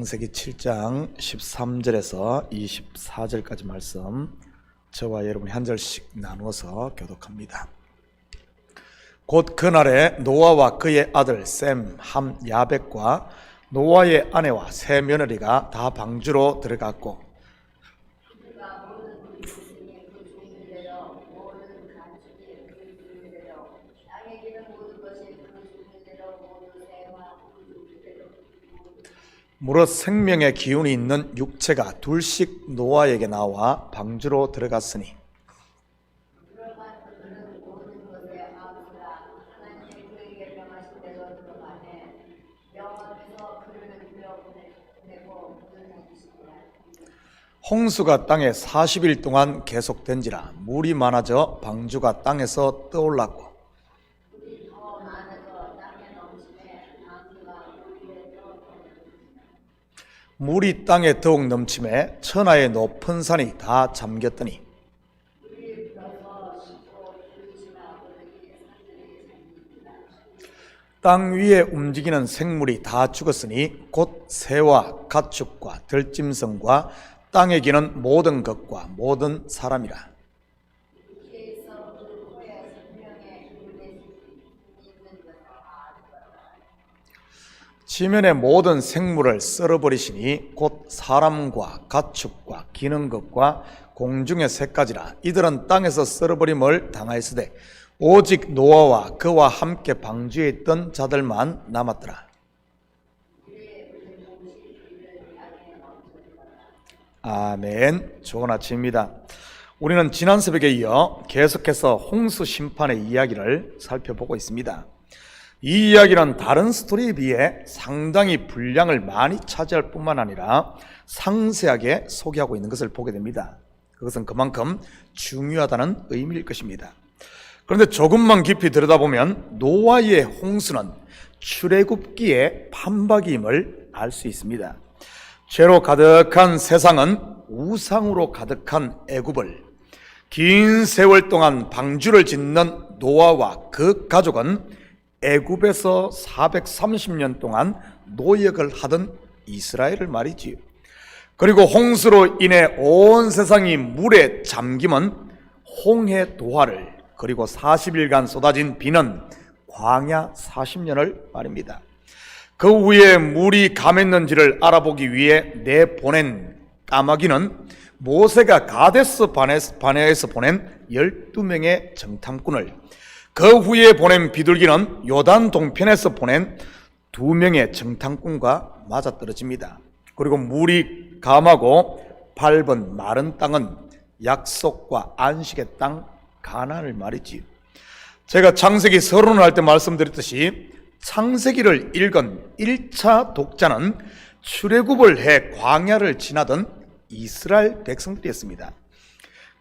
창세기 7장 13절에서 24절까지 말씀 저와 여러분이 한 절씩 나누어서 교독합니다. 곧 그날에 노아와 그의 아들 셈, 함, 야벳과 노아의 아내와 세 며느리가 다 방주로 들어갔고 무릇 생명의 기운이 있는 육체가 둘씩 노아에게 나와 방주로 들어갔으니 홍수가 땅에 40일 동안 계속된지라 물이 많아져 방주가 땅에서 떠올랐고 물이 땅에 더욱 넘침에 천하의 높은 산이 다 잠겼더니 땅 위에 움직이는 생물이 다 죽었으니 곧 새와 가축과 들짐승과 땅에 기는 모든 것과 모든 사람이라. 지면의 모든 생물을 썰어버리시니 곧 사람과 가축과 기는 것과 공중의 새까지라. 이들은 땅에서 썰어버림을 당하였으되 오직 노아와 그와 함께 방주에 있던 자들만 남았더라. 아멘. 좋은 아침입니다. 우리는 지난 새벽에 이어 계속해서 홍수 심판의 이야기를 살펴보고 있습니다. 이 이야기는 다른 스토리에 비해 상당히 분량을 많이 차지할 뿐만 아니라 상세하게 소개하고 있는 것을 보게 됩니다. 그것은 그만큼 중요하다는 의미일 것입니다. 그런데 조금만 깊이 들여다보면 노아의 홍수는 출애굽기의 판박임을 알 수 있습니다. 죄로 가득한 세상은 우상으로 가득한 애굽을 긴 세월 동안 방주를 짓는 노아와 그 가족은 애굽에서 430년 동안 노역을 하던 이스라엘을 말이지요. 그리고 홍수로 인해 온 세상이 물에 잠김은 홍해 도하를, 그리고 40일간 쏟아진 비는 광야 40년을 말입니다. 그 후에 물이 감했는지를 알아보기 위해 내보낸 까마귀는 모세가 가데스 바네아에서 보낸 12명의 정탐꾼을, 그 후에 보낸 비둘기는 요단 동편에서 보낸 2명의 정탐꾼과 맞아떨어집니다. 그리고 물이 감하고 밟은 마른 땅은 약속과 안식의 땅 가나안을 말이지요. 제가 창세기 서론을 할 때 말씀드렸듯이 창세기를 읽은 1차 독자는 출애굽을 해 광야를 지나던 이스라엘 백성들이었습니다.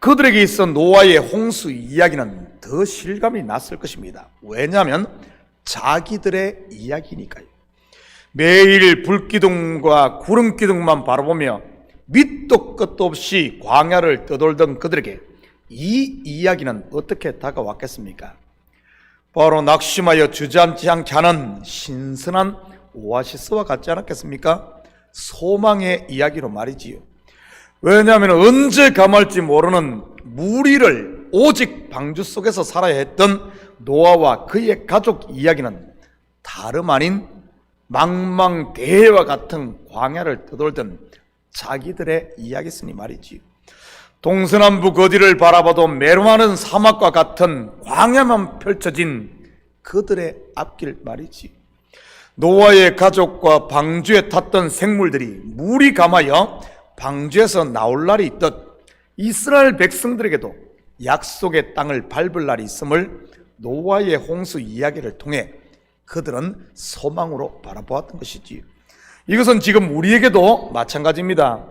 그들에게 있어 노아의 홍수 이야기는 더 실감이 났을 것입니다. 왜냐하면 자기들의 이야기니까요. 매일 불기둥과 구름기둥만 바라보며 밑도 끝도 없이 광야를 떠돌던 그들에게 이 이야기는 어떻게 다가왔겠습니까? 바로 낙심하여 주저앉지 않게 하는 신선한 오아시스와 같지 않았겠습니까? 소망의 이야기로 말이지요. 왜냐하면 언제 감할지 모르는 무리를 오직 방주 속에서 살아야 했던 노아와 그의 가족 이야기는 다름 아닌 망망대해와 같은 광야를 떠돌던 자기들의 이야기였으니 말이지요. 동서남북 어디를 바라봐도 메로나는 사막과 같은 광야만 펼쳐진 그들의 앞길 말이지. 노아의 가족과 방주에 탔던 생물들이 물이 감하여 방주에서 나올 날이 있듯 이스라엘 백성들에게도 약속의 땅을 밟을 날이 있음을 노아의 홍수 이야기를 통해 그들은 소망으로 바라보았던 것이지. 이것은 지금 우리에게도 마찬가지입니다.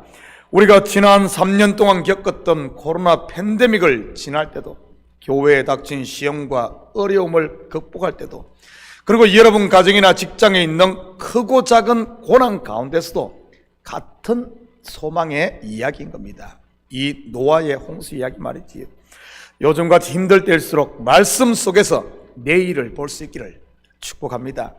우리가 지난 3년 동안 겪었던 코로나 팬데믹을 지날 때도, 교회에 닥친 시험과 어려움을 극복할 때도, 그리고 여러분 가정이나 직장에 있는 크고 작은 고난 가운데서도 같은 소망의 이야기인 겁니다. 이 노아의 홍수 이야기 말이지요. 요즘같이 힘들 때일수록 말씀 속에서 내일을 볼 수 있기를 축복합니다.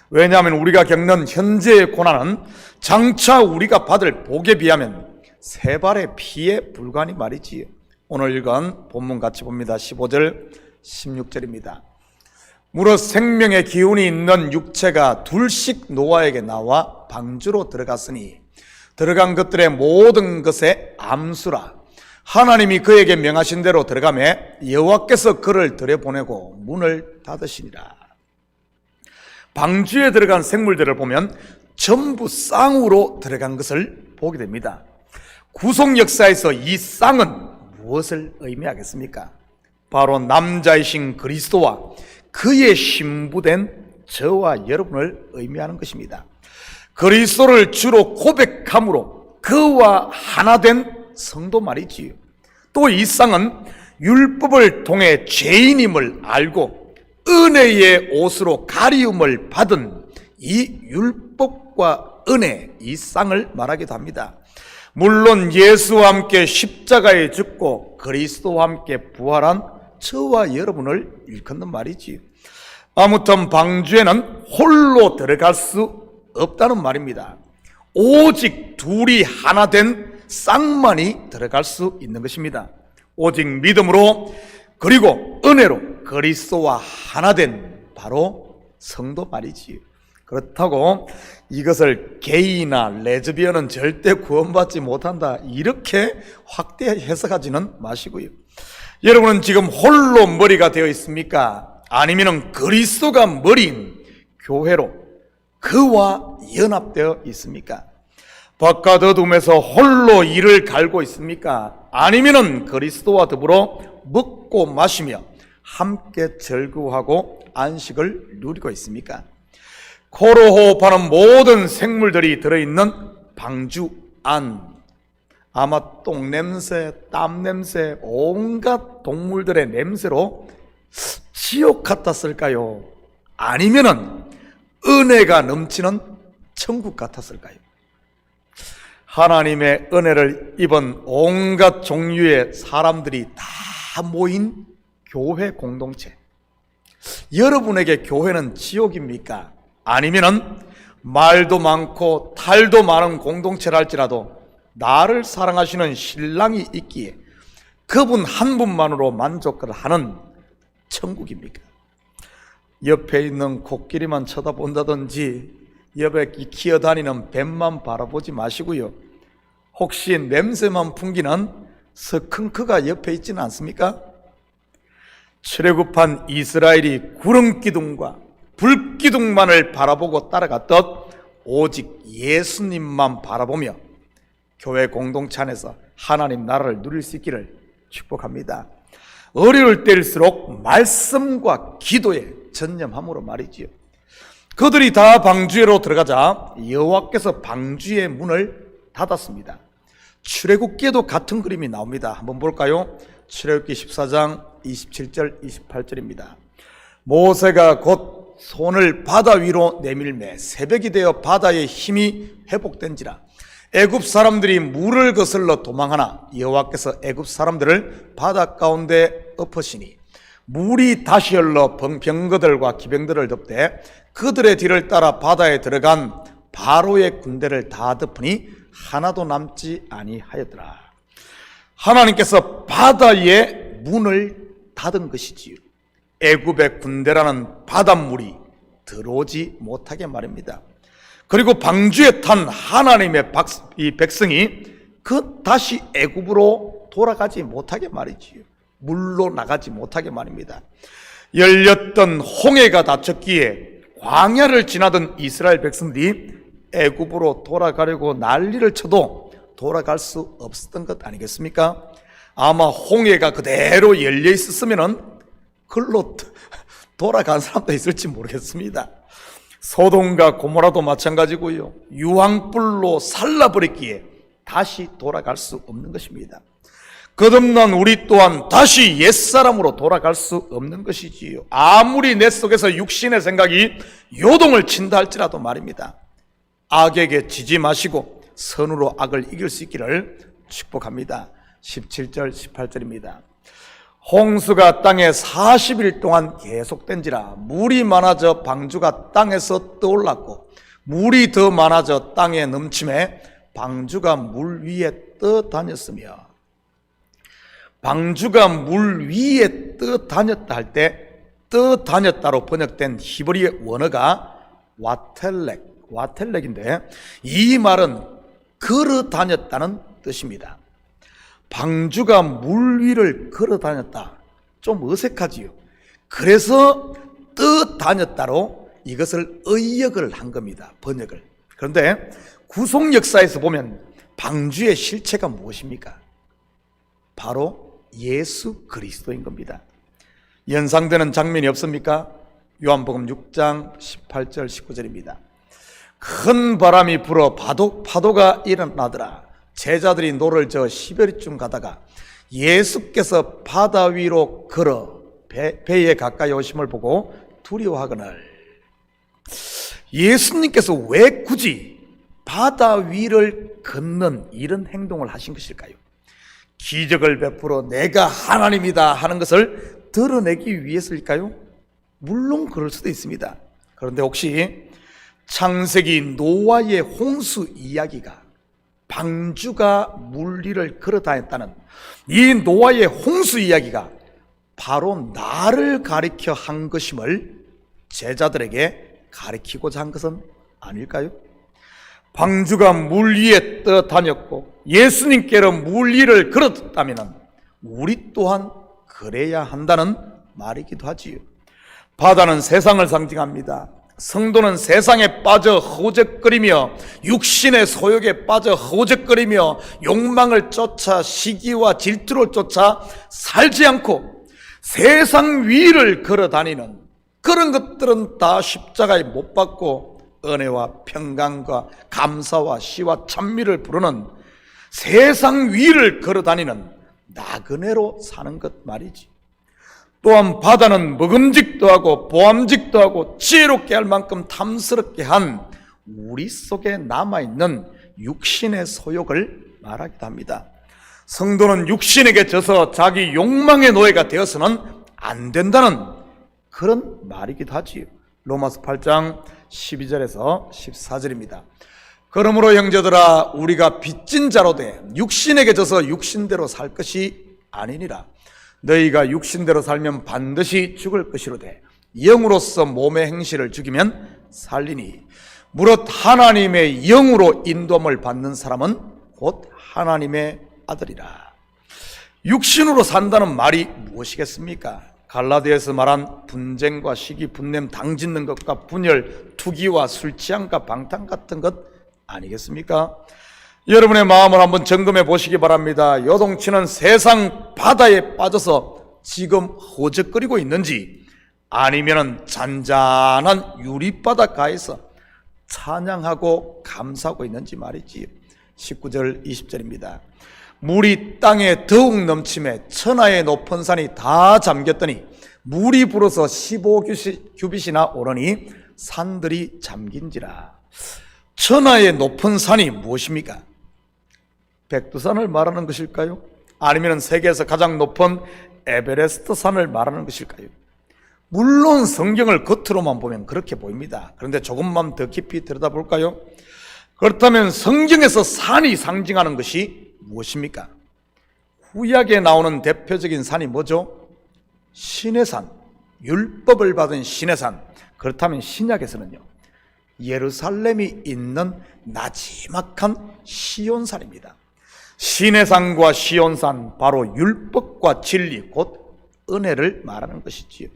왜냐하면 우리가 겪는 현재의 고난은 장차 우리가 받을 복에 비하면 세 발의 피에 불과하니 말이지요. 오늘 읽은 본문 같이 봅니다. 15절 16절입니다. 무릇 생명의 기운이 있는 육체가 둘씩 노아에게 나와 방주로 들어갔으니 들어간 것들의 모든 것에 암수라. 하나님이 그에게 명하신 대로 들어가매 여호와께서 그를 들여보내고 문을 닫으시니라. 방주에 들어간 생물들을 보면 전부 쌍으로 들어간 것을 보게 됩니다. 구속 역사에서 이 쌍은 무엇을 의미하겠습니까? 바로 남자이신 그리스도와 그의 신부된 저와 여러분을 의미하는 것입니다. 그리스도를 주로 고백함으로 그와 하나 된 성도 말이지요. 또 이 쌍은 율법을 통해 죄인임을 알고 은혜의 옷으로 가리움을 받은 이 율법과 은혜, 이 쌍을 말하기도 합니다. 물론 예수와 함께 십자가에 죽고 그리스도와 함께 부활한 저와 여러분을 일컫는 말이지요. 아무튼 방주에는 홀로 들어갈 수 없다는 말입니다. 오직 둘이 하나 된 쌍만이 들어갈 수 있는 것입니다. 오직 믿음으로 그리고 은혜로 그리스도와 하나 된 바로 성도 말이지요. 그렇다고 이것을 게이나 레즈비언은 절대 구원받지 못한다 이렇게 확대 해석하지는 마시고요. 여러분은 지금 홀로 머리가 되어 있습니까? 아니면 그리스도가 머리인 교회로 그와 연합되어 있습니까? 바깥 어둠에서 홀로 이를 갈고 있습니까? 아니면 그리스도와 더불어 먹고 마시며 함께 즐거워하고 안식을 누리고 있습니까? 코로 호흡하는 모든 생물들이 들어있는 방주 안, 아마 똥냄새, 땀냄새, 온갖 동물들의 냄새로 지옥 같았을까요? 아니면은 은혜가 넘치는 천국 같았을까요? 하나님의 은혜를 입은 온갖 종류의 사람들이 다 모인 교회 공동체. 여러분에게 교회는 지옥입니까? 아니면은 말도 많고 탈도 많은 공동체라 할지라도 나를 사랑하시는 신랑이 있기에 그분 한 분만으로 만족을 하는 천국입니까? 옆에 있는 코끼리만 쳐다본다든지 옆에 기어다니는 뱀만 바라보지 마시고요. 혹시 냄새만 풍기는 스컹크가 옆에 있지는 않습니까? 출애굽한 이스라엘이 구름기둥과 불기둥만을 바라보고 따라갔듯 오직 예수님만 바라보며 교회 공동체 안에서 하나님 나라를 누릴 수 있기를 축복합니다. 어려울 때일수록 말씀과 기도에 전념함으로 말이지요. 그들이 다 방주에로 들어가자 여호와께서 방주의 문을 닫았습니다. 출애굽기에도 같은 그림이 나옵니다. 한번 볼까요? 출애굽기 14장 27절 28절입니다. 모세가 곧 손을 바다 위로 내밀매 새벽이 되어 바다의 힘이 회복된지라 애굽 사람들이 물을 거슬러 도망하나 여호와께서 애굽 사람들을 바다 가운데 엎으시니 물이 다시 흘러 병거들과 기병들을 덮되 그들의 뒤를 따라 바다에 들어간 바로의 군대를 다 덮으니 하나도 남지 아니하였더라. 하나님께서 바다의 문을 닫은 것이지요. 애굽의 군대라는 바닷물이 들어오지 못하게 말입니다. 그리고 방주에 탄 하나님의 이 백성이 다시 애굽으로 돌아가지 못하게 말이지요. 물로 나가지 못하게 말입니다. 열렸던 홍해가 닫혔기에 광야를 지나던 이스라엘 백성들이 애굽으로 돌아가려고 난리를 쳐도 돌아갈 수 없었던 것 아니겠습니까? 아마 홍해가 그대로 열려 있었으면은 글로 돌아간 사람도 있을지 모르겠습니다. 소돔과 고모라도 마찬가지고요. 유황불로 살라버렸기에 다시 돌아갈 수 없는 것입니다. 거듭난 우리 또한 다시 옛사람으로 돌아갈 수 없는 것이지요. 아무리 내 속에서 육신의 생각이 요동을 친다 할지라도 말입니다. 악에게 지지 마시고 선으로 악을 이길 수 있기를 축복합니다. 17절 18절입니다. 홍수가 땅에 40일 동안 계속된지라 물이 많아져 방주가 땅에서 떠올랐고 물이 더 많아져 땅에 넘침에 방주가 물 위에 떠다녔으며. 방주가 물 위에 떠다녔다 할 때 떠다녔다로 번역된 히브리 원어가 와텔렉인데 이 말은 걸어 다녔다는 뜻입니다. 방주가 물 위를 걸어 다녔다. 좀 어색하지요. 그래서 떠다녔다로 이것을 의역을 한 겁니다. 번역을. 그런데 구속 역사에서 보면 방주의 실체가 무엇입니까? 바로 예수 그리스도인 겁니다. 연상되는 장면이 없습니까? 요한복음 6장 18절 19절입니다. 큰 바람이 불어 파도가 일어나더라. 제자들이 노를 저어 시베리쯤 가다가 예수께서 바다 위로 걸어 배에 가까이 오심을 보고 두려워하거늘. 예수님께서 왜 굳이 바다 위를 걷는 이런 행동을 하신 것일까요? 기적을 베풀어 내가 하나님이다 하는 것을 드러내기 위해서일까요? 물론 그럴 수도 있습니다. 그런데 혹시 창세기 노아의 홍수 이야기가 방주가 물 위를 걸어 다녔다는 이 노아의 홍수 이야기가 바로 나를 가리켜 한 것임을 제자들에게 가리키고자 한 것은 아닐까요? 방주가 물 위에 떠다녔고 예수님께로 물 위를 걸었다면 우리 또한 그래야 한다는 말이기도 하지요. 바다는 세상을 상징합니다. 성도는 세상에 빠져 허우적거리며 육신의 소욕에 빠져 허우적거리며 욕망을 쫓아 시기와 질투를 쫓아 살지 않고 세상 위를 걸어다니는 그런 것들은 다 십자가에 못 박고 은혜와 평강과 감사와 시와 찬미를 부르는 세상 위를 걸어다니는 나그네로 사는 것 말이지. 또한 바다는 먹음직도 하고 보암직도 하고 지혜롭게 할 만큼 탐스럽게 한 우리 속에 남아있는 육신의 소욕을 말하기도 합니다. 성도는 육신에게 져서 자기 욕망의 노예가 되어서는 안 된다는 그런 말이기도 하지요. 로마서 8장 12절에서 14절입니다. 그러므로 형제들아 우리가 빚진 자로 돼 육신에게 져서 육신대로 살 것이 아니니라. 너희가 육신대로 살면 반드시 죽을 것이로되 영으로서 몸의 행실을 죽이면 살리니 무릇 하나님의 영으로 인도함을 받는 사람은 곧 하나님의 아들이라. 육신으로 산다는 말이 무엇이겠습니까? 갈라디아에서 말한 분쟁과 시기, 분냄, 당짓는 것과 분열, 투기와 술 취함과 방탕 같은 것 아니겠습니까? 여러분의 마음을 한번 점검해 보시기 바랍니다. 요동치는 세상 바다에 빠져서 지금 허적거리고 있는지 아니면 잔잔한 유리바닷가에서 찬양하고 감사하고 있는지 말이지요. 19절 20절입니다. 물이 땅에 더욱 넘침에 천하의 높은 산이 다 잠겼더니 물이 불어서 15규빗이나 오르니 산들이 잠긴지라. 천하의 높은 산이 무엇입니까? 백두산을 말하는 것일까요? 아니면 세계에서 가장 높은 에베레스트 산을 말하는 것일까요? 물론 성경을 겉으로만 보면 그렇게 보입니다. 그런데 조금만 더 깊이 들여다볼까요? 그렇다면 성경에서 산이 상징하는 것이 무엇입니까? 구약에 나오는 대표적인 산이 뭐죠? 신의 산, 율법을 받은 신의 산. 그렇다면 신약에서는요, 예루살렘이 있는 나지막한 시온산입니다. 신의 산과 시온산, 바로 율법과 진리, 곧 은혜를 말하는 것이지요.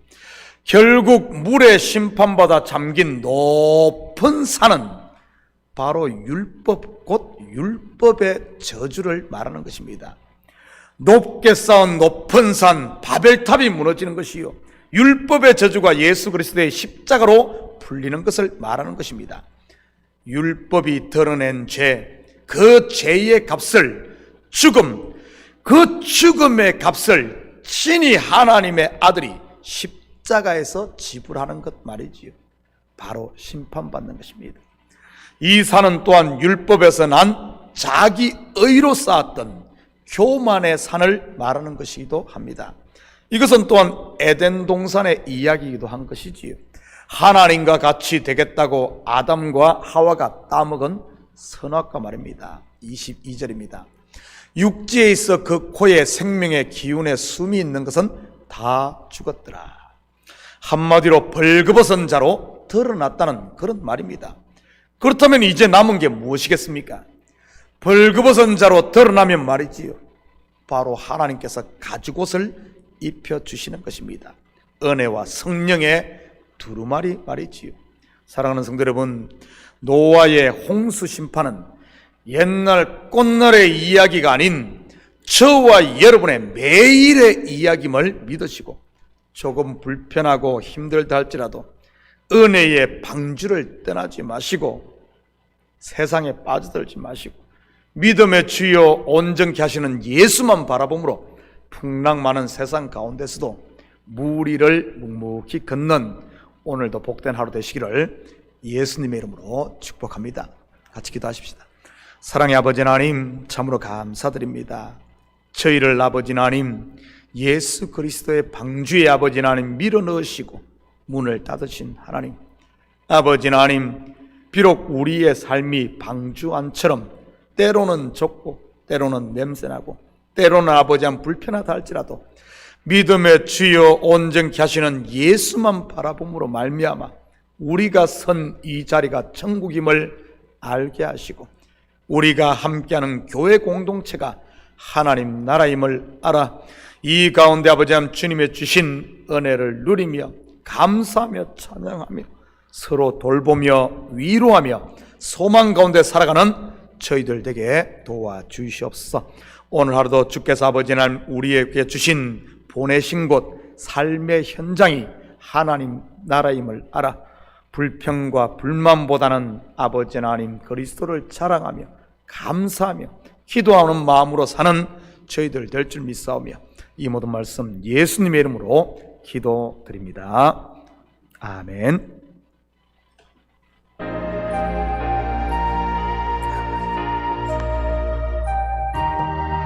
결국 물에 심판받아 잠긴 높은 산은 바로 율법, 곧 율법의 저주를 말하는 것입니다. 높게 쌓은 높은 산 바벨탑이 무너지는 것이요, 율법의 저주가 예수 그리스도의 십자가로 풀리는 것을 말하는 것입니다. 율법이 드러낸 죄, 그 죄의 값을 죽음, 그 죽음의 값을 친히 하나님의 아들이 십자가에서 지불하는 것 말이지요. 바로 심판받는 것입니다. 이 산은 또한 율법에서 난 자기 의로 쌓았던 교만의 산을 말하는 것이기도 합니다. 이것은 또한 에덴 동산의 이야기이기도 한 것이지요. 하나님과 같이 되겠다고 아담과 하와가 따먹은 선악과 말입니다. 22절입니다. 육지에 있어 그 코에 생명의 기운에 숨이 있는 것은 다 죽었더라. 한마디로 벌거벗은 자로 드러났다는 그런 말입니다. 그렇다면 이제 남은 게 무엇이겠습니까? 벌거벗은 자로 드러나면 말이지요, 바로 하나님께서 가죽옷을 입혀주시는 것입니다. 은혜와 성령의 두루마리 말이지요. 사랑하는 성도 여러분, 노아의 홍수 심판은 옛날 꽃날의 이야기가 아닌 저와 여러분의 매일의 이야기임을 믿으시고, 조금 불편하고 힘들다 할지라도 은혜의 방주를 떠나지 마시고 세상에 빠져들지 마시고 믿음의 주여 온전케 하시는 예수만 바라봄으로 풍랑 많은 세상 가운데서도 무리를 묵묵히 걷는 오늘도 복된 하루 되시기를 예수님의 이름으로 축복합니다. 같이 기도하십시다. 사랑의 아버지 하나님, 참으로 감사드립니다. 저희를 아버지 하나님, 예수 그리스도의 방주의 아버지 하나님 밀어넣으시고 문을 닫으신 하나님, 아버지 하나님, 비록 우리의 삶이 방주 안처럼 때로는 좁고 때로는 냄새나고 때로는 아버지 한 불편하다 할지라도 믿음의 주여 온전케 하시는 예수만 바라봄으로 말미암아 우리가 선 이 자리가 천국임을 알게 하시고 우리가 함께하는 교회 공동체가 하나님 나라임을 알아 이 가운데 아버지 하나님 주님의 주신 은혜를 누리며 감사하며 찬양하며 서로 돌보며 위로하며 소망 가운데 살아가는 저희들 되게 도와주시옵소서. 오늘 하루도 주께서 아버지 하나님 우리에게 주신 보내신 곳 삶의 현장이 하나님 나라임을 알아 불평과 불만보다는 아버지 하나님 그리스도를 자랑하며 감사하며 기도하는 마음으로 사는 저희들 될 줄 믿사오며 이 모든 말씀 예수님의 이름으로 기도드립니다. 아멘.